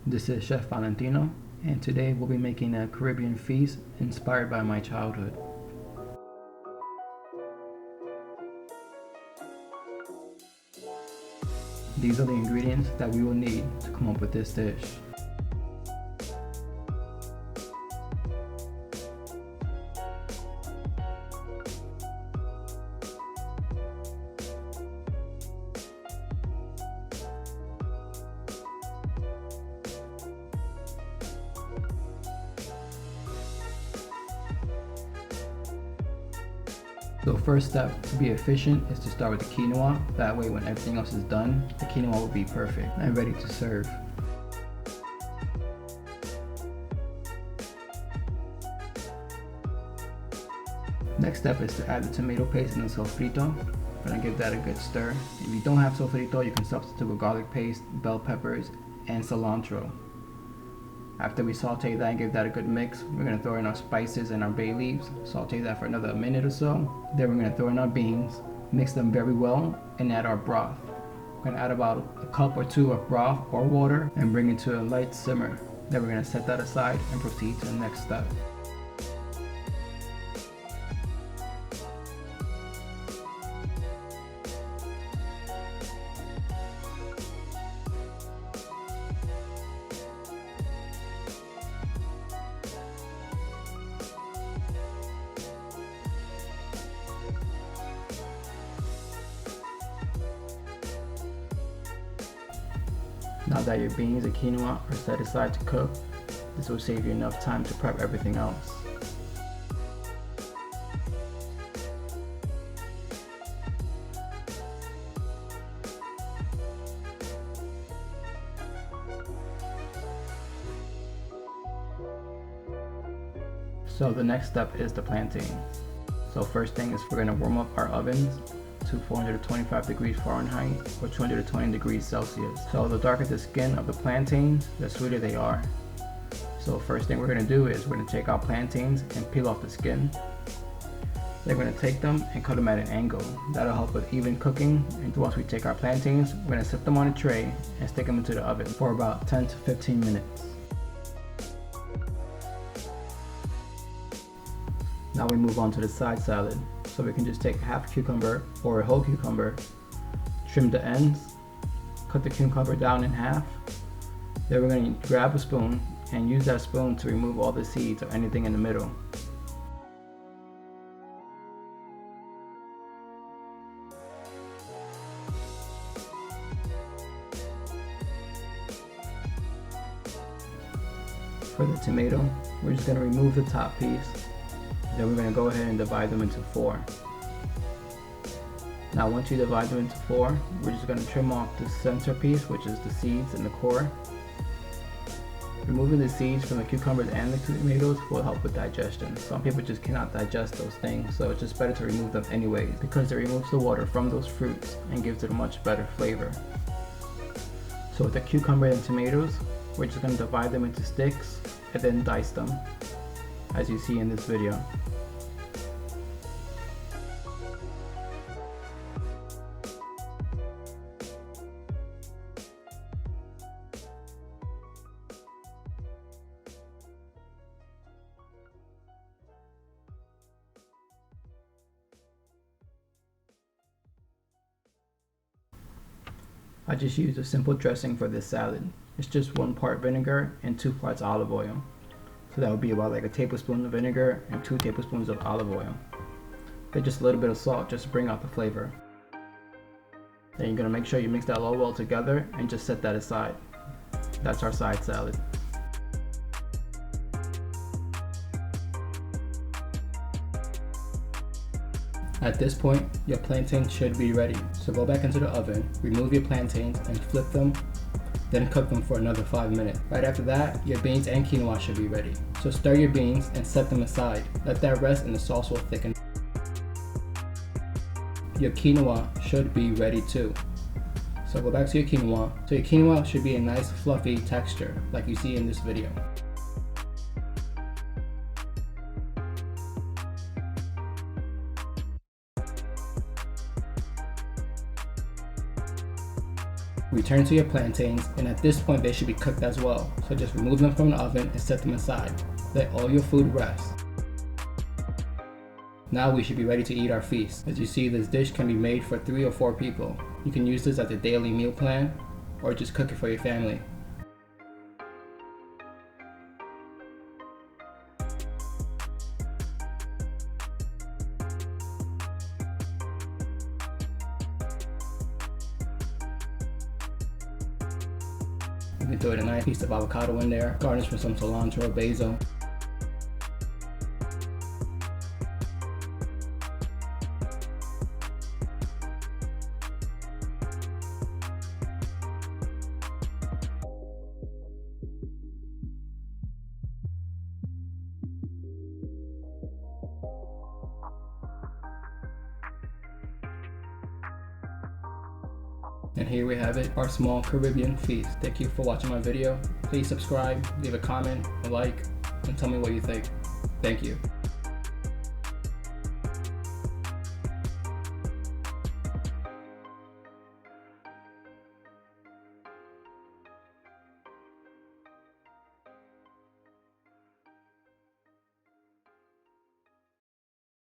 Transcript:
This is Chef Valentino, and today we'll be making a Caribbean feast inspired by my childhood. These are the ingredients that we will need to come up with this dish. So first step to be efficient is to start with the quinoa. That way when everything else is done, the quinoa will be perfect and ready to serve. Next step is to add the tomato paste and the sofrito. We're gonna give that a good stir. If you don't have sofrito, you can substitute with garlic paste, bell peppers, and cilantro. After we saute that and give that a good mix, we're going to throw in our spices and our bay leaves, saute that for another minute or so. Then we're going to throw in our beans, mix them very well, and add our broth. We're going to add about a cup or two of broth or water and bring it to a light simmer. Then we're going to set that aside and proceed to the next step. Now that your beans and quinoa are set aside to cook, this will save you enough time to prep everything else. So the next step is the plantain. So first thing is we're going to warm up our ovens to 425 degrees Fahrenheit or 220 degrees Celsius. So the darker the skin of the plantains, the sweeter they are. So first thing we're going to do is we're going to take our plantains and peel off the skin. Then we're going to take them and cut them at an angle. That'll help with even cooking. And once we take our plantains, we're going to set them on a tray and stick them into the oven for about 10 to 15 minutes. Now we move on to the side salad. So we can just take half a cucumber or a whole cucumber, trim the ends, cut the cucumber down in half. Then we're going to grab a spoon and use that spoon to remove all the seeds or anything in the middle. For the tomato, we're just going to remove the top piece. Then we're going to go ahead and divide them into 4. Now once you divide them into 4, we're just going to trim off the center piece, which is the seeds and the core. Removing the seeds from the cucumbers and the tomatoes will help with digestion. Some people just cannot digest those things, so it's just better to remove them anyways because it removes the water from those fruits and gives it a much better flavor. So with the cucumber and tomatoes, we're just going to divide them into sticks and then dice them, as you see in this video. I just used a simple dressing for this salad. It's just 1 part vinegar and 2 parts olive oil. So that would be about like a tablespoon of vinegar and 2 tablespoons of olive oil. Then just a little bit of salt just to bring out the flavor. Then you're going to make sure you mix that all well together and just set that aside. That's our side salad. At this point, your plantains should be ready. So go back into the oven, remove your plantains and flip them, then cook them for another 5 minutes. Right after that, your beans and quinoa should be ready. So stir your beans and set them aside. Let that rest and the sauce will thicken. Your quinoa should be ready too. So go back to your quinoa. So your quinoa should be a nice fluffy texture like you see in this video. Return to your plantains, and at this point they should be cooked as well, so just remove them from the oven and set them aside. Let all your food rest. Now we should be ready to eat our feast. As you see, this dish can be made for 3 or 4 people. You can use this as a daily meal plan, or just cook it for your family. You can throw a nice piece of avocado in there, garnish with some cilantro, basil. And here we have it, our small Caribbean feast. Thank you for watching my video. Please subscribe, leave a comment, a like, and tell me what you think. Thank you.